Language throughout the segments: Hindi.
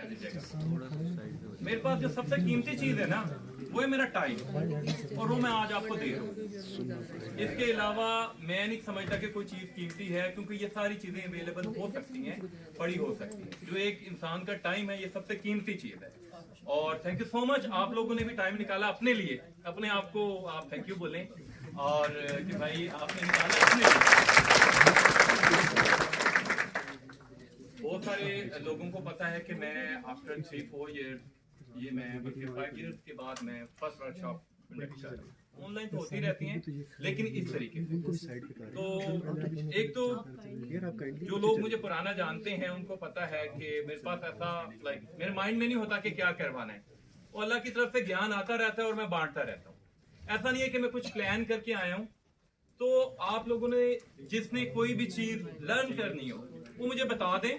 मेरे पास जो सबसे कीमती चीज है ना वो है मेरा टाइम, और वो मैं आज आपको दे रहा हूँ। इसके अलावा मैं नहीं समझता कि कोई चीज कीमती है, क्योंकि ये सारी चीजें अवेलेबल हो सकती हैं, बड़ी हो सकती हैं। जो एक इंसान का टाइम है ये सबसे कीमती चीज है। और थैंक यू सो मच, आप लोगों ने भी टाइम निकाला अपने लिए। अपने आप को आप थैंक यू बोलें और कि भाई आपने निकाला अपने लिए। बहुत सारे लोगों को पता है कि मैं आफ्टर 3-4 ईयर, ये मैं बल्कि 5 ईयर्स के बाद मैं फर्स्ट वर्कशॉप कंडक्ट कर रहा हूँ। ऑनलाइन तो होती रहती हैं, लेकिन इस तरीके से। तो एक तो जो लोग मुझे पुराना जानते हैं उनको पता है कि मेरे पास ऐसा मेरे माइंड में नहीं होता कि क्या करवाना है, और अल्लाह की तरफ से ज्ञान आता रहता है और मैं बांटता रहता हूँ। ऐसा नहीं है कि मैं कुछ प्लान करके आया हूँ। तो आप लोगों ने जिसने कोई भी चीज लर्न करनी हो वो मुझे बता दें,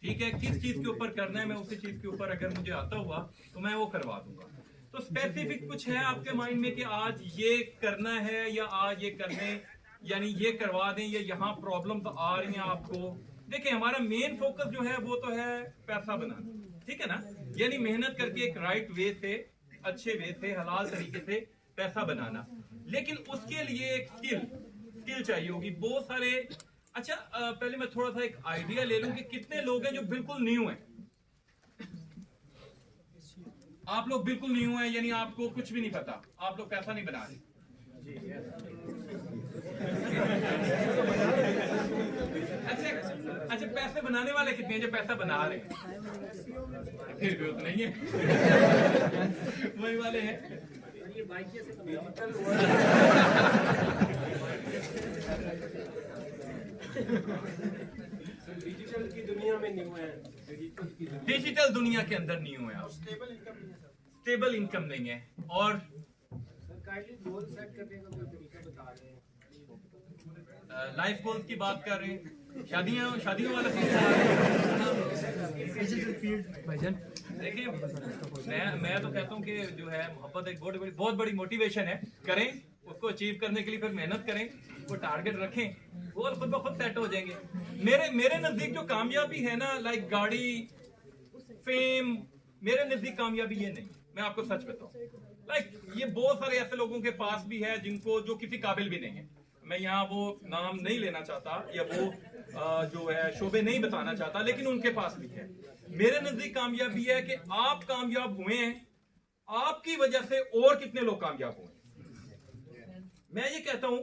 ठीक है, किस चीज के ऊपर करना है, मैं उसी चीज के ऊपर अगर मुझे आता हुआ तो मैं वो करवा दूंगा। तो स्पेसिफिक कुछ है आपके माइंड में कि आज ये करना है या आज ये करने यानी ये करवा दें या यहाँ प्रॉब्लम तो आ रही है आपको। देखिए हमारा मेन फोकस जो है वो तो है पैसा बनाना, ठीक है ना, यानी मेहनत करके एक राइट वे से, अच्छे वे से, हलाल तरीके से पैसा बनाना। लेकिन उसके लिए एक स्किल चाहिए होगी, बहुत सारे। अच्छा पहले मैं थोड़ा सा एक आइडिया ले लूं कि कितने लोग हैं जो बिल्कुल न्यू हैं। आप लोग बिल्कुल न्यू हैं, यानी आपको कुछ भी नहीं पता, आप लोग पैसा नहीं बना रहे। अच्छा पैसे बनाने वाले कितने हैं जो पैसा बना रहे हैं? फिर भी उतना नहीं है। वही वाले हैं। डिजिटल की दुनिया में न्यू है, डिजिटल दुनिया के अंदर न्यू है आप, स्टेबल इनकम नहीं है। और गोल सेट करने का कोई तरीका बता रहे हैं? लाइफ गोल्स की बात कर रहे हैं, शादियों वाला भाईजान। देखिए मैं तो कहता हूँ कि जो है मोहब्बत एक बहुत बड़ी मोटिवेशन है। करें उसको अचीव करने के लिए, फिर मेहनत करें, वो टारगेट रखें, गोल खुद ब खुद सेट हो जाएंगे। मेरे नजदीक जो कामयाबी है ना, लाइक गाड़ी, फेम, मेरे नजदीक कामयाबी ये नहीं। मैं आपको सच बताऊं, ये बहुत सारे ऐसे लोगों के पास भी है जिनको जो किसी काबिल भी नहीं है। मैं यहाँ वो नाम नहीं लेना चाहता या वो जो है शोबे नहीं बताना चाहता, लेकिन उनके पास भी है। मेरे नजदीक कामयाबी है कि आप कामयाब हुए हैं, आपकी वजह से और कितने लोग कामयाब हुए। मैं ये कहता हूं,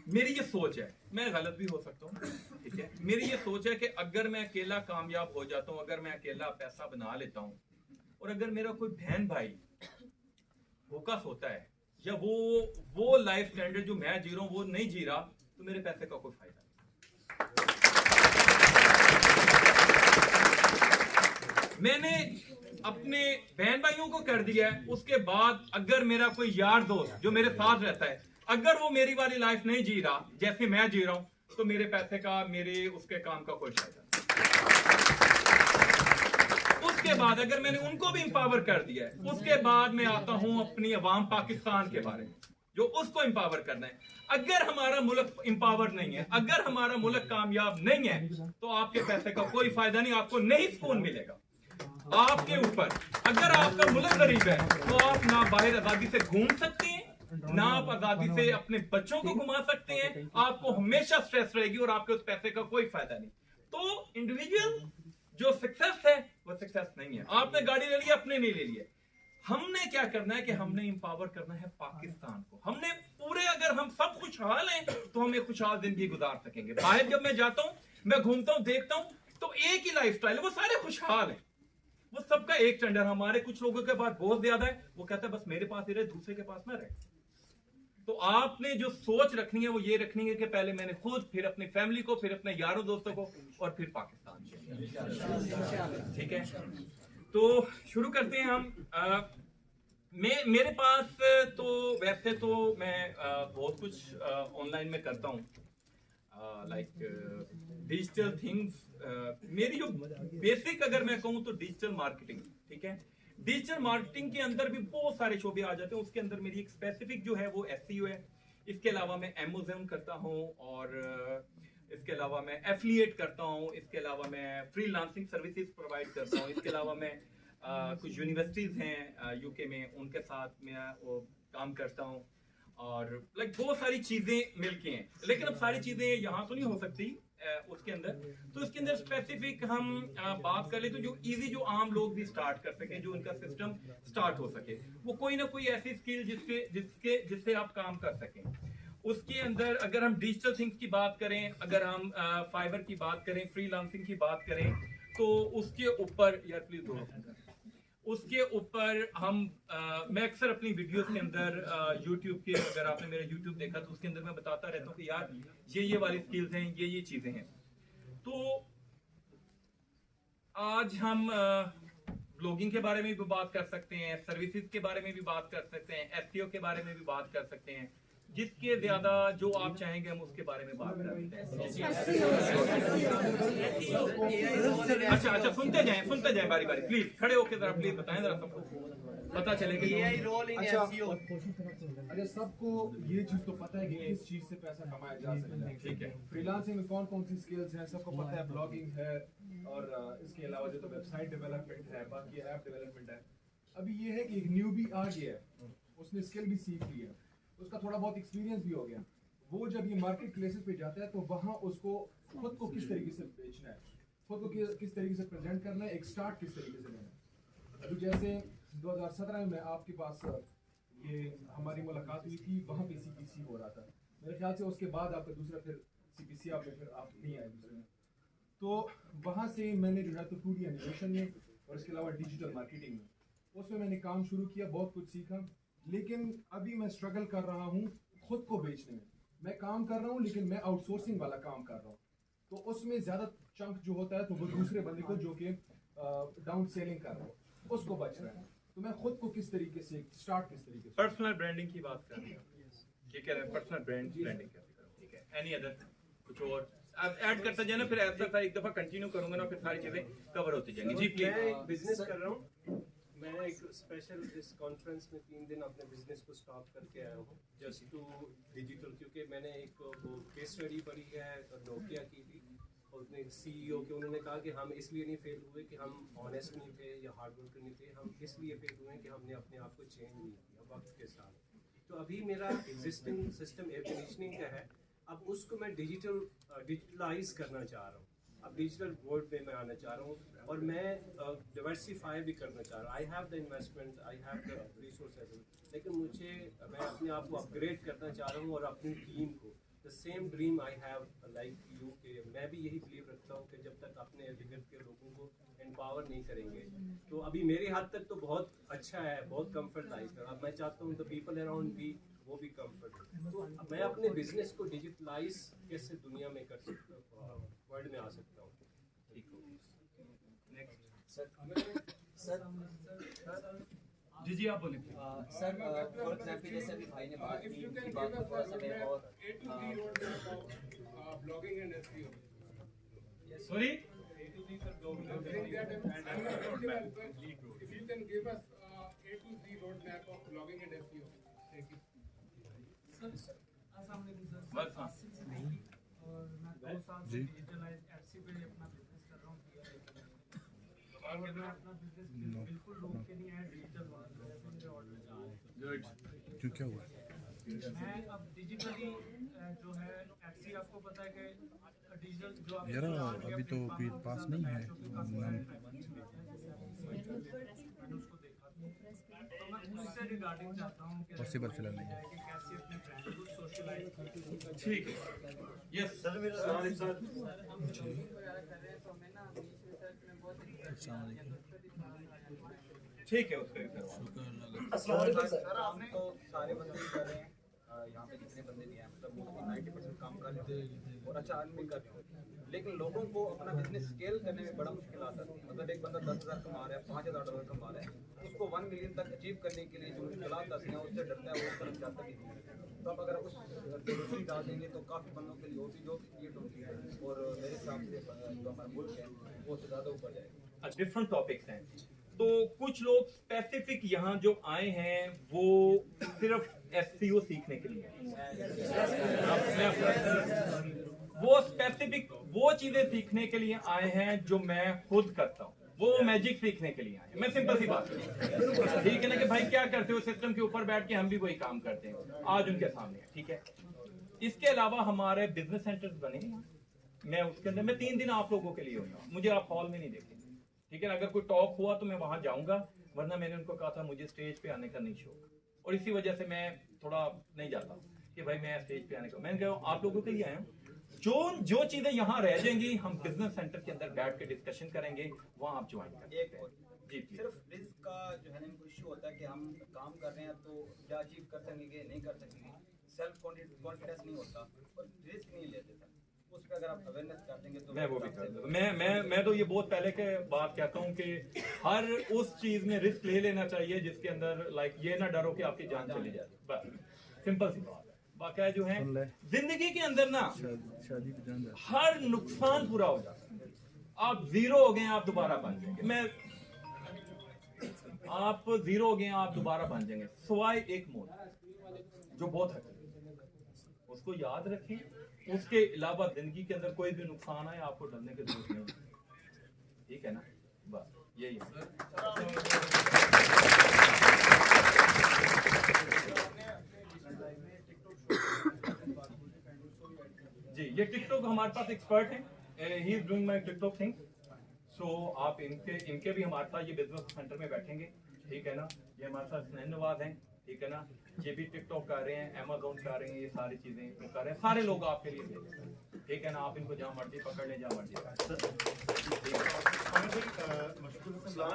मेरी ये सोच है, मैं गलत भी हो सकता हूं, ठीक है, मेरी ये सोच है कि अगर मैं अकेला कामयाब हो जाता हूं, अगर मैं अकेला पैसा बना लेता हूं, और अगर मेरा कोई बहन भाई फोकस होता है या वो लाइफ स्टैंडर्ड जो मैं जी रहा हूं वो नहीं जी रहा, तो मेरे पैसे का कोई फायदा नहीं। मैंने अपने बहन भाइयों को कर दिया है, उसके बाद अगर मेरा कोई यार दोस्त जो मेरे साथ रहता है, अगर वो मेरी वाली लाइफ नहीं जी रहा जैसे मैं जी रहा हूं, तो मेरे पैसे का, मेरे उसके काम का कोई फायदा नहीं। उसके बाद अगर मैंने उनको भी इंपावर कर दिया है, उसके बाद मैं आता हूं अपनी अवाम पाकिस्तान के बारे में, जो उसको इंपावर करना है। अगर हमारा मुल्क इंपावर नहीं है, अगर हमारा मुल्क कामयाब नहीं है, तो आपके पैसे का कोई फायदा नहीं, आपको नहीं सुकून मिलेगा आपके ऊपर। अगर आपका मुल्क गरीब है तो आप ना बाहर आजादी से घूम सकते हैं, ना आप आजादी से अपने बच्चों को घुमा सकते हैं, आपको हमेशा स्ट्रेस रहेगी और आपके उस पैसे का कोई फायदा नहीं। तो इंडिविजुअल जो सक्सेस है वो सक्सेस नहीं है। आपने गाड़ी ले ली, अपने नहीं ले लिया। हमने क्या करना है कि हमने इंपावर करना है पाकिस्तान को। हमने पूरे, अगर हम सब खुशहाल हैं तो हम एक खुशहाल जिंदगी गुजार सकेंगे। बाहर जब मैं जाता हूं, मैं घूमता हूं, देखता हूं, तो एक ही लाइफस्टाइल है, वो सारे खुशहाल हैं, वो सबका एक स्टैंडर्ड। हमारे कुछ लोगों के पास बहुत ज्यादा है, वो कहता है बस मेरे पास ही रहे, दूसरे के पास ना रहे। तो आपने जो सोच रखनी है वो ये रखनी है कि पहले मैंने खुद, फिर अपनी फैमिली को, फिर अपने यारों दोस्तों को, और फिर पाकिस्तान। ठीक है, तो शुरू करते हैं हम। मेरे पास तो वैसे तो मैं बहुत कुछ ऑनलाइन में करता हूँ, लाइक डिजिटल थिंग्स। मेरी जो बेसिक अगर मैं कहूँ तो डिजिटल मार्केटिंग, ठीक है। डिजिटल मार्केटिंग के अंदर भी बहुत सारे शोबे आ जाते हैं। उसके अंदर मेरी एक स्पेसिफिक जो है वो एसईओ है। इसके अलावा मैं अमेज़न करता हूँ, और इसके अलावा मैं एफिलिएट करता हूँ, इसके अलावा मैं फ्रीलांसिंग सर्विसेज प्रोवाइड करता हूँ, इसके अलावा मैं कुछ यूनिवर्सिटीज़ हैं यूके में, उनके साथ मैं वो काम करता हूँ, और बहुत सारी चीज़ें मिलके हैं। लेकिन अब सारी चीज़ें यहाँ तो नहीं हो सकती उसके अंदर, तो इसके अंदर स्पेसिफिक हम बात कर ले तो जो इजी, जो आम लोग भी स्टार्ट कर सके, जो उनका सिस्टम स्टार्ट हो सके, वो कोई ना कोई ऐसी स्किल जिससे आप काम कर सकें। उसके अंदर अगर हम डिजिटल थिंग्स की बात करें, अगर हम फाइबर की बात करें, फ्रीलांसिंग की बात करें, तो उसके ऊपर यार प्लीज उसके ऊपर हम मैं अक्सर अपनी वीडियोस के अंदर यूट्यूब के, अगर आपने मेरा यूट्यूब देखा तो उसके अंदर मैं बताता रहता हूँ कि यार ये वाली स्किल्स हैं, ये चीजें हैं। तो आज हम ब्लॉगिंग के बारे में भी बात कर सकते हैं, सर्विसेज के बारे में भी बात कर सकते हैं, एसईओ के बारे में भी बात कर सकते हैं, जिसके ज्यादा जो आप चाहेंगे हम उसके बारे में बात करते हैं। अच्छा सुनते जाएं बारी बारी, प्लीज खड़े होकर जरा प्लीज बताएं, जरा सबको पता चले कि अरे सबको ये चीज तो पता है कि किस चीज से पैसा कमाया जा सकता है। ठीक है, फ्रीलांसिंग में कौन कौन सी स्किल्स हैं सबको पता है, ब्लॉगिंग है और इसके अलावा जो तो वेबसाइट डेवलपमेंट है, बाकी ऐप डेवलपमेंट है। अभी ये है कि एक न्यूबी आ गया है, उसने स्किल भी सीख ली है, उसका थोड़ा बहुत एक्सपीरियंस भी हो गया। वो जब ये मार्केट प्लेसेस पे जाता है तो वहाँ उसको खुद को किस तरीके से बेचना है, खुद को किस तरीके से प्रेजेंट करना है, एक स्टार्ट किस तरीके से लेना है। अभी जैसे 2017 में आपके पास ये हमारी मुलाकात हुई थी, वहाँ पे CPC हो रहा था, मेरे ख्याल से उसके बाद आपका दूसरा फिर CPC आप नहीं आए दूसरे में। तो वहाँ से मैंने जो है तो 2D एनिमेशन में और इसके अलावा डिजिटल मार्केटिंग में, उसमें मैंने काम शुरू किया, बहुत कुछ सीखा। लेकिन अभी मैं स्ट्रगल कर रहा हूँ खुद को बेचने में। मैं काम कर रहा हूँ लेकिन मैं आउटसोर्सिंग वाला काम कर रहा हूँ, तो उसमें ज़्यादा चंक जो होता है तो वो दूसरे बंदे को जो कि डाउन सेलिंग कर रहा है उसको बच रहा है। तो मैं खुद को किस तरीके से स्टार्ट, किस तरीके से पर्सनल ब्रांडिंग की बात कर रहे हैं, ये कह रहे हैं पर्सनल ब्रांडिंग कैसे करो, ठीक है। एनी अदर कुछ और आप ऐड करते जाए ना, फिर ऐसा एक दफा कंटिन्यू करूंगा ना, फिर सारी चीजें कवर होती जाएंगी। जी प्लीज। मैं एक बिजनेस कर रहा हूँ, मैं एक स्पेशल इस कॉन्फ्रेंस में 3 दिन अपने बिजनेस को स्टॉप करके आया हूँ जस्ट टू डिजिटल, क्योंकि मैंने एक वो केस स्टडी पढ़ी है नोकिया की थी, और उसने CEO के उन्होंने कहा कि हम इसलिए नहीं फेल हुए कि हम ऑनेस्ट नहीं थे या हार्ड वर्कर नहीं थे, हम इसलिए फेल हुए कि हमने अपने आप को चेंज नहीं किया वक्त के साथ। तो अभी मेरा एग्जिस्टिंग सिस्टम एयर कंडीशनिंग का है, अब उसको मैं डिजिटलाइज करना चाह रहा हूँ, अब डिजिटल वर्ल्ड में मैं आना चाह रहा हूँ, और मैं डिवर्सिफाई भी करना चाह रहा हूँ। I have the investment, I have the resources, लेकिन मैं अपने आप को अपग्रेड करना चाह रहा हूँ और अपनी टीम को। The same dream I have like you, के मैं भी यही बिलीव रखता हूँ कि जब तक अपने जगत के लोगों को एम्पावर नहीं करेंगे, तो अभी मेरी हद तक तो बहुत अच्छा है, बहुत कंफर्ट लाइफ है। अब मैं चाहता हूँ द पीपल अराउंड भी वो भी कंफर्ट, तो मैं अपने बिजनेस को डिजिटलाइज कैसे दुनिया में कर सकता हूँ, वर्ल्ड में आ सकता हूँ। ठीक हो, जी आप बोले सर। फॉर एग्जाम्पल जैसे अभी भाई ने बात की, उनकी बात को थोड़ा सा मैं और blogging and SEO। Sorry If you can give us A to Z roadmap of blogging and SEO. Thank you. अस्सलाम वालेकुम सर। बस हाँ। और मैं 2 साल से डिजिटलाइज एडसी पे अपना बिजनेस कर रहा हूँ, और मैं अपना बिजनेस बिल्कुल लोग के लिए है डिजिटल वाला, जैसे मेरे ऑर्डर जा रहे हैं। क्यों क्या हुआ? मैं अब डिजिटली जो है एडसी, आपको पता है कि डिजिटल जो आप यार अभी तो कोई पास नहीं है मैंने उसको देखा, तो मैं उससे रिगार्डिंग चाहता हूँ कि पॉसिबल फिलहाल नहीं है। कि कैसे अपने ब्रांड को सोशलाइज करके। ठीक है। यस सर, मेरा ठीक है, उसका सर आपने तो सारे बंदे ही कर रहे हैं, यहाँ पे जितने बंदे भी हैं मतलब मोस्टली 90% काम कर रहे हैं और अच्छा अर्न भी कर रहे हैं, लेकिन लोगों को अपना बिजनेस स्केल करने में बड़ा मुश्किल आता है। मतलब एक बंदा 10,000 कमा रहा है, $5,000 कमा रहा है, उसको 1 मिलियन तक अचीव करने के लिए जो मुश्किल आती हैं उससे डरता है, वो तरफ जाता भी नहीं है। तो अब अगर उस डिलीवरी डाल देंगे तो काफ़ी बंदों के लिए और भी जॉब क्रिएट होती है, और मेरे हिसाब से जो हमारा मुल्क है वो उससे ज़्यादा ऊपर जाएगा। डिफरेंट टॉपिक्स हैं, तो कुछ लोग स्पेसिफिक यहाँ जो आए हैं वो सिर्फ एससीओ सीखने के लिए वो स्पेसिफिक वो चीजें सीखने के लिए आए हैं जो मैं खुद करता हूँ, वो मैजिक सीखने के लिए आए हैं। मैं सिंपल सी बात करूँ, ठीक है ना, कि भाई क्या करते हो सिस्टम के ऊपर बैठ के, हम भी वही काम करते हैं आज उनके सामने, ठीक है। इसके अलावा हमारे बिजनेस सेंटर्स बने हैं, मैं उसके अंदर मैं 3 दिन आप लोगों के लिए हूँ, मुझे आप हॉल में नहीं देखेंगे, ठीक है ना। अगर कोई टॉक हुआ तो मैं वहां जाऊंगा, वरना मैंने उनको कहा था मुझे स्टेज पे आने का नहीं शौक, और इसी वजह से मैं थोड़ा नहीं जाता कि भाई मैं स्टेज पे आने का, मैंने कहा आप लोगों के लिए आया हूँ। जो चीजें यहाँ रह जाएंगी हम बिजनेस सेंटर के अंदर बैठ के डिस्कशन करेंगे, वहाँ आप ज्वाइन करें। एक और जी सिर्फ रिस्क का जो है ना इशू होता है कि हम काम कर रहे हैं तो क्या अचीव कर सकेंगे नहीं कर सकेंगे, सेल्फ कॉन्फिडेंस नहीं होता और रिस्क नहीं लेते सर, उस पर अगर आप अवेयरनेस कर देंगे तो मैं वो भी कर दूंगा। मैं तो ये बहुत पहले के बात कहता हूँ कि हर उस चीज में रिस्क ले लेना चाहिए जिसके अंदर लाइक ये ना डरो कि आपकी जान चली जाए, बस सिंपल सी बात है। बाकी जो है जिंदगी के अंदर ना शादी पे जान हर नुकसान पूरा हो जाता है, आप जीरो हो गए आप दोबारा बन जाएंगे, आप जीरो हो गए आप दोबारा बन जाएंगे, सिवाय एक मौत जो बहुत है, उसको याद रखें। उसके अलावा जिंदगी के अंदर कोई भी नुकसान आए आपको डरने की जरूरत नहीं, ठीक है ना, बस यही है। जी ये टिकटॉक हमारे पास एक्सपर्ट हैं, he is doing my TikTok thing, so आप इनके भी हमारे साथ ये बिजनेस सेंटर में बैठेंगे, ठीक है ना। ये हमारे साथ स्नैन नवाज हैं, ठीक है ना, ये भी टिकटॉक कर रहे हैं, अमेज़न कर रहे हैं, ये सारी चीजें कर रहे हैं, सारे लोग आपके लिए भेज रहे हैं, ठीक है ना। आप इनको जहाँ मर्जी पकड़ लें, जहाँ मर्जी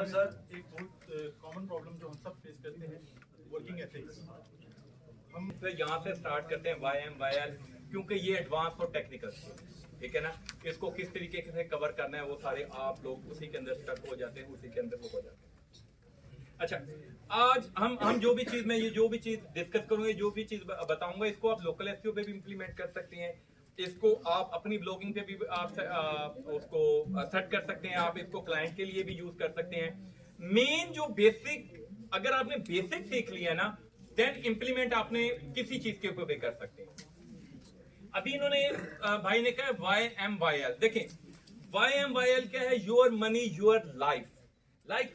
सर। एक बहुत कॉमन प्रॉब्लम जो हम सब फेस करते हैं, वर्किंग एथिक्स। हम फिर यहाँ से स्टार्ट करते हैं YMYL, क्योंकि ये एडवांस और टेक्निकल, ठीक है ना। इसको किस तरीके से कवर करना है वो सारे आप लोग उसी के अंदर स्टक हो जाते हैं, उसी के अंदर वो हो जाते हैं। अच्छा, आज हम जो भी चीज मैं ये जो भी चीज डिस्कस करूंगा, जो भी चीज बताऊंगा, इसको आप लोकल एसईओ पे भी इंप्लीमेंट कर सकते हैं, इसको आप अपनी ब्लॉगिंग पे भी आप उसको सेट कर सकते हैं, आप इसको क्लाइंट के लिए भी यूज कर सकते हैं। मेन जो बेसिक अगर आपने बेसिक सीख लिया ना, देन इंप्लीमेंट आपने किसी चीज के ऊपर भी कर सकते हैं। अभी इन्होंने भाई ने कहा YMYL, देखें YMYL क्या है, your money your life. Like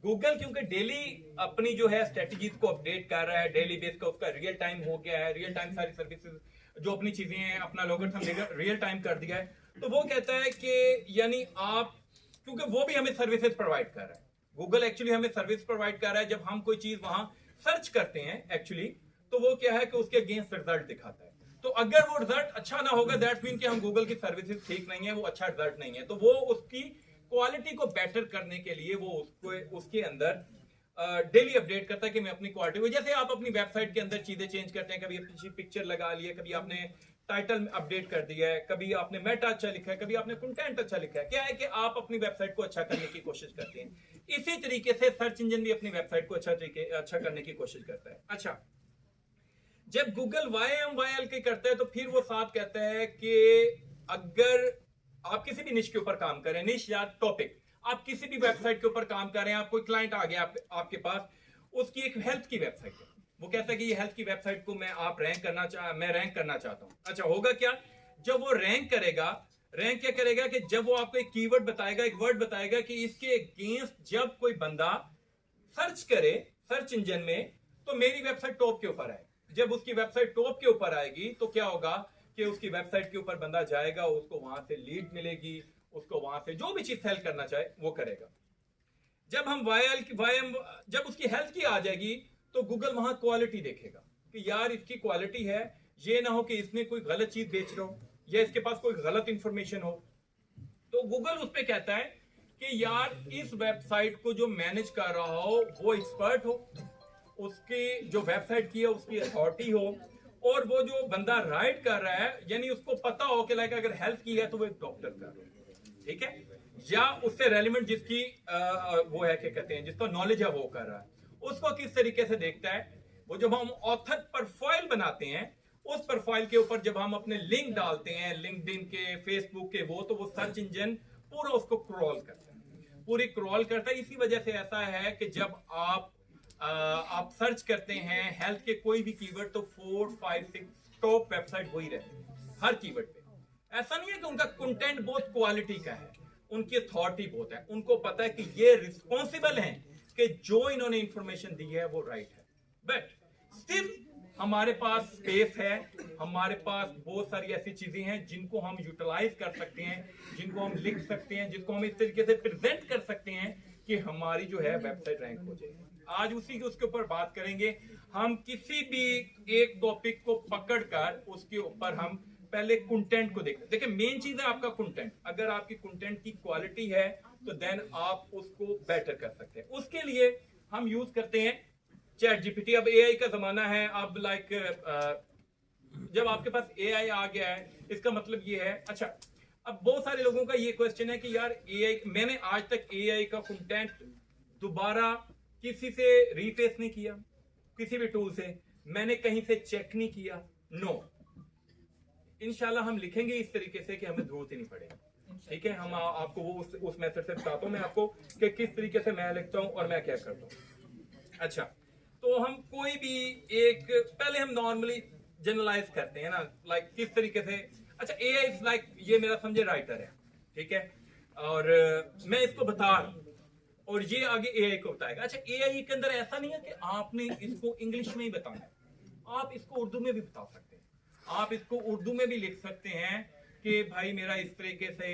Google क्योंकि डेली अपनी जो है स्ट्रेटजीज को अपडेट कर रहा है, डेली बेस का उसका रियल टाइम हो गया है, रियल टाइम सारी सर्विसेज जो अपनी चीजें हैं अपना लोगोरिथम रियल टाइम कर दिया है, तो वो कहता है कि यानी आप, क्योंकि वो भी हमें सर्विसेज प्रोवाइड कर रहा है, गूगल एक्चुअली हमें सर्विस प्रोवाइड कर रहा है। जब हम कोई चीज वहां सर्च करते हैं एक्चुअली, तो वो क्या है कि उसके अगेंस्ट रिजल्ट दिखाता है। तो अगर वो रिजल्ट अच्छा ना होगा, दैट मीन कि हम गूगल की सर्विसेज ठीक नहीं है, वो अच्छा रिजल्ट नहीं है, तो वो उसकी क्वालिटी को बेटर करने के लिए वो उसके अंदर डेली अपडेट करता है कि मैं अपनी क्वालिटी को, जैसे आप अपनी वेबसाइट के अंदर चीजें चेंज करते हैं, कभी अपनी पिक्चर लगा ली है, कभी आपने टाइटल अपडेट कर दिया है, कभी आपने मेटा अच्छा लिखा है, कभी आपने कंटेंट अच्छा लिखा है, क्या है कि आप अपनी वेबसाइट को अच्छा करने की कोशिश करते हैं। इसी तरीके से सर्च इंजन भी अपनी वेबसाइट को अच्छा करने की कोशिश करता है। अच्छा, जब गूगल YMYL के करता है तो फिर वो साथ कहता है कि अगर आप किसी भी निश के ऊपर काम करें, निश या टॉपिक, आप किसी भी वेबसाइट के ऊपर काम कर रहे हैं, आप कोई क्लाइंट आ गया आपके पास, उसकी एक हेल्थ की वेबसाइट है, वो कहता है कि ये हेल्थ की वेबसाइट को मैं रैंक करना चाहता हूं। अच्छा, होगा क्या, जब वो रैंक क्या करेगा कि जब वो आपको एक कीवर्ड बताएगा, एक वर्ड बताएगा कि इसके अगेंस्ट जब कोई बंदा सर्च करे सर्च इंजन में, तो मेरी वेबसाइट टॉप के ऊपर आए। जब उसकी वेबसाइट टॉप के ऊपर आएगी तो क्या होगा कि उसकी वेबसाइट के ऊपर बंदा जाएगा, उसको वहां से लीड मिलेगी, उसको वहां से जो भी चीज सेल करना चाहे वो करेगा। जब हम जब उसकी हेल्थ की आ जाएगी तो गूगल वहां क्वालिटी देखेगा कि यार इसकी क्वालिटी है, ये ना हो कि इसने कोई गलत चीज बेच रहा हो या इसके पास कोई गलत इंफॉर्मेशन हो। तो गूगल उस पे कहता है कि यार इस वेबसाइट को जो मैनेज कर रहा हो वो एक्सपर्ट हो, उसकी जो वेबसाइट की है उसकी अथॉरिटी हो, और वो जो बंदा राइट कर रहा है यानी उसको पता हो कि लाइक अगर हेल्थ की है तो वो एक डॉक्टर कर रहा है, ठीक है, या उससे रेलिवेंट जिसकी वो है क्या कहते हैं जिसका नॉलेज है वो कर रहा है, उसको किस तरीके से देखता है। वो जब हम ऑथर प्रोफाइल बनाते हैं, उस प्रोफाइल के ऊपर जब हम अपने लिंक डालते हैं, लिंक्डइन के, फेसबुक के, वो तो वो सर्च इंजन पूरा उसको क्रॉल करता है। पूरी क्रॉल करता है। इसी वजह से ऐसा है कि जब आप सर्च करते हैं हेल्थ के कोई भी कीवर्ड तो 4, 5, 6 टॉप वेबसाइट वही रहती है हर कीवर्ड पे। ऐसा नहीं है कि उनका कंटेंट बहुत क्वालिटी का है, उनकी अथॉरिटी बहुत है, उनको पता है कि ये रिस्पॉन्सिबल हैं कि जो इन्होंने इंफॉर्मेशन दी है वो राइट है। बट स्टिल हमारे पास स्पेस है, हमारे पास बहुत सारी ऐसी चीजें हैं जिनको हम यूटिलाइज कर सकते हैं, जिनको हम लिख सकते हैं, जिसको हम इस तरीके से प्रेजेंट कर सकते हैं कि हमारी जो है वेबसाइट रैंक हो जाएगी। आज उसी के उसके ऊपर बात करेंगे। हम किसी भी एक टॉपिक को पकड़कर उसके ऊपर हम पहले कंटेंट को देखते हैं। देखिए मेन चीज है आपका कंटेंट। अगर आपकी कंटेंट की क्वालिटी है तो देन आप उसको बेटर कर सकते हैं। उसके लिए हम यूज करते हैं चैट जीपीटी। अब एआई का जमाना है। अब जब आपके पास एआई आ गया है इसका मतलब ये है, अच्छा अब बहुत सारे लोगों का ये क्वेश्चन है कि यार एआई, मैंने आज तक एआई का कंटेंट दोबारा किसी से रीफेस नहीं किया, किसी भी टूल से मैंने कहीं से चेक नहीं किया। नो, इंशाल्लाह हम लिखेंगे इस तरीके से कि हमें जरूरत ही नहीं पड़ेगी। ठीक है, हम आपको वो उस मेथड से बताता हूं मैं आपको कि किस तरीके से मैं लिखता हूं और मैं क्या करता हूं। अच्छा, तो हम कोई भी एक पहले हम नॉर्मली जनरलाइज करते हैं ना, लाइक किस तरीके से। अच्छा, एआई इज लाइक, ये मेरा समझे राइटर है, ठीक है, और मैं इसको बता रहा हूं और ये आगे एआई को बताएगा। अच्छा, एआई के अंदर ऐसा नहीं है कि आपने इसको इंग्लिश में ही बताना है, आप इसको उर्दू में भी बता सकते हैं। आप इसको उर्दू में भी लिख सकते हैं कि भाई मेरा इस तरीके से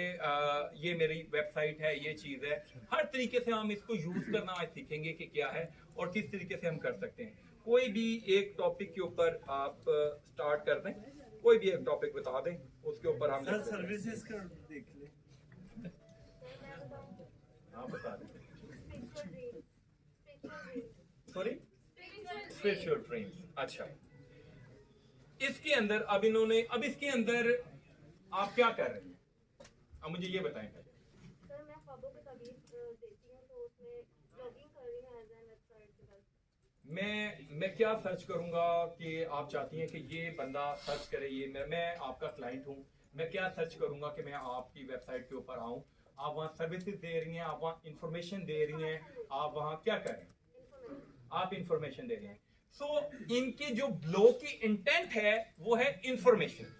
ये मेरी वेबसाइट है, ये चीज है। हर तरीके से हम इसको यूज करना आज सीखेंगे कि क्या है और किस तरीके से हम कर सकते हैं। कोई भी एक टॉपिक के ऊपर आप स्टार्ट कर दें, कोई भी एक टॉपिक बता दें, उसके ऊपर हम सर्विसेज का देख ले। हाँ बता दें। Sorry, spiritual dreams. अच्छा, इसके अंदर अब इसके अंदर आप क्या कर रहे हैं, अब मुझे ये बताएं पहले। सर मैं ख्वाबों की ताबीर देती हूं, तो उसमें ब्लॉगिंग कर रही हूं एज एन वेबसाइट के साथ। मैं क्या सर्च करूंगा कि आप चाहती हैं कि ये बंदा सर्च करे, ये मैं आपका क्लाइंट हूं, मैं क्या सर्च करूंगा कि मैं आपकी वेबसाइट के ऊपर आऊं। आप वहां सर्विसेज दे रही हैं, आप वहां इंफॉर्मेशन दे रही हैं, आप वहां क्या कर रहे हैं, आप इंफॉर्मेशन दे रहे हैं। सो इनकी जो ब्लॉग की इंटेंट है वो है इंफॉर्मेशन।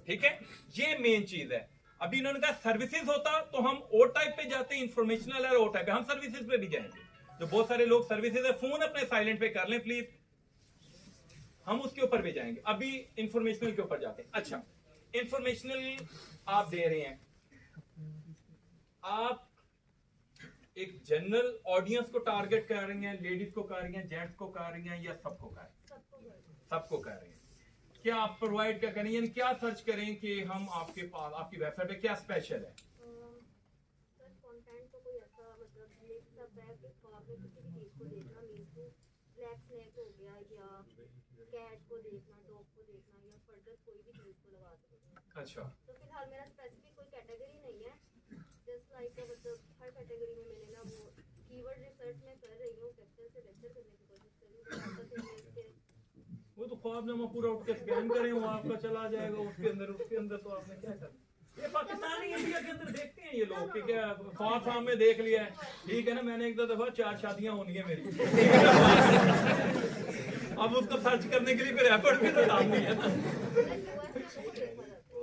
ठीक है, ये मेन चीज है। अभी इन्होंने कहा सर्विसेज होता तो हम ओ टाइप पे जाते, इंफॉर्मेशनल है ओ टाइप पे, हम सर्विसेज पे भी जाएंगे। जो बहुत सारे लोग सर्विसेज है, फोन अपने साइलेंट पे कर लें प्लीज, हम उसके ऊपर भी जाएंगे। अभी इंफॉर्मेशनल के ऊपर जाते हैं। अच्छा, इंफॉर्मेशनल आप दे रहे हैं, आप एक जनरल ऑडियंस को टारगेट कर रही हैं, लेडीज को कर रही हैं, जेंट्स को कर रही हैं, या सबको कर रही हैं? सबको कर रही हैं। क्या आप प्रोवाइड क्या करें, यानी क्या सर्च करें कि हम आपके पास आपकी वेबसाइट पे क्या स्पेशल है? सर कंटेंट तो कोई ऐसा मतलब लिख सकता है कि आपने किसी भी चीज को देखना, मींस टू ब्लैक स्नैक हो गया या कैट को देखना, डॉग को देखना, या फर्दर कोई भी चीज को लगा सकते हैं। अच्छा, तो फिलहाल मेरा स्पेसिफिक कोई कैटेगरी नहीं है, जस्ट लाइक मतलब हर कैटेगरी में मैंने ना वो कीवर्ड रिसर्च में कर रही हूँ, बेहतर से बेहतर करने की कोशिश कर रही हूँ। आपका तो ये है वो तो ख्वाबनामा पूरा उठ के स्कैन करें, वो आपका चला जाएगा उसके अंदर तो आपने क्या करना। ये पाकिस्तानी इंडिया के अंदर देखते हैं ये लोग कि क्या ख्वाब सामने देख लिया है, ठीक है ना, मैंने एक दो दफा 4 शादियां होनी है मेरी अब उसको सर्च करने के लिए फिर एफर्ट भी तो डालनी है ना।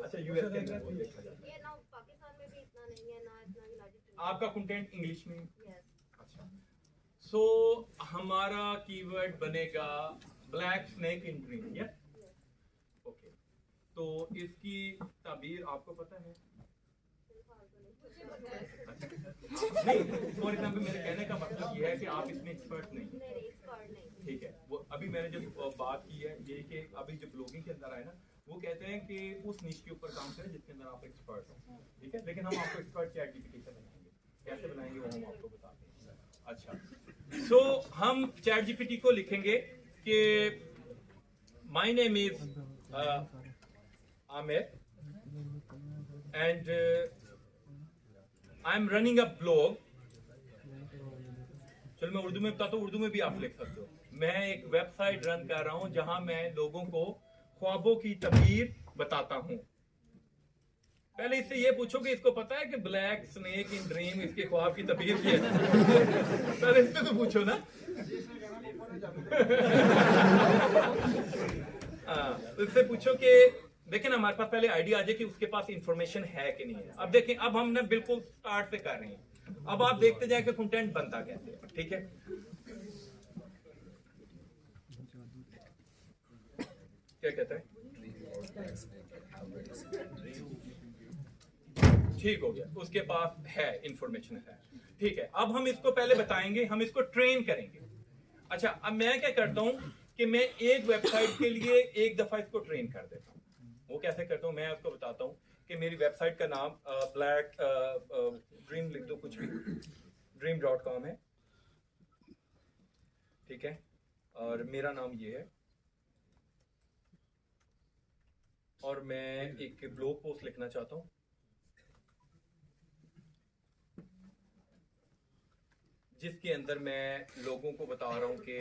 अच्छा, यूएस के अंदर वो देखा जाता है। ये ना पाकिस्तान में भी इतना नहीं है, ना इतना यूनाइटेड किंगडम। आपका कंटेंट इंग्लिश में? यस। अच्छा, सो हमारा कीवर्ड बनेगा ब्लैक स्नेक इन ड्रीम, या ओके। तो इसकी ताबीर आपको पता है? नहीं, फॉर एग्जाम्पल मेरे कहने का मतलब ये है कि आप इसमें एक्सपर्ट नहीं हैं, ठीक है। वो अभी मैंने जो बात की है ये कि अभी जो ब्लॉगिंग के अंदर आए ना, वो कहते हैं कि उस निश के ऊपर काम करें जिसके अंदर आप एक्सपर्ट हो, ठीक है। लेकिन हम आपको एक्सपर्ट चैट जीपीटी से बनाएंगे, कैसे बनाएंगे वो हम आपको बताते हैं। अच्छा, सो हम चैट जीपीटी को लिखेंगे कि my name is Aamir and I am running a blog. चलो मैं उर्दू में बताता हूँ, उर्दू में भी आप लिख सकते हो। मैं एक वेबसाइट रन कर रहा हूं जहां मैं लोगों को ख्वाबों की तबीर बताता हूं। पहले इससे ये पूछो कि इसको पता है कि ब्लैक स्नेक इन ड्रीम इसके ख्वाब की तबीर की है। पहले इससे तो पूछो ना। तो इससे पूछो कि देखें ना, हमारे पास पहले आइडिया आ जाए कि उसके पास इंफॉर्मेशन है कि नहीं है। अब देखें, अब हम ना बिल्कुल स्टार्ट से कर रहे हैं। अब आप देखते जाए कि कंटेंट बनता कैसे है। ठीक है, क्या कहता है? ठीक हो गया, उसके पास है, इंफॉर्मेशन है। ठीक है, अब हम इसको पहले बताएंगे, हम इसको ट्रेन करेंगे। अच्छा, अब मैं क्या करता हूं कि मैं एक वेबसाइट के लिए एक दफा इसको ट्रेन कर देता हूं। वो कैसे करता हूं, मैं उसको बताता हूं कि मेरी वेबसाइट का नाम ब्लैक ड्रीम लिख दो, कुछ भी, dream.com है। ठीक है, और मेरा नाम ये है, और मैं एक ब्लॉग पोस्ट लिखना चाहता हूं जिसके अंदर मैं लोगों को बता रहा हूं कि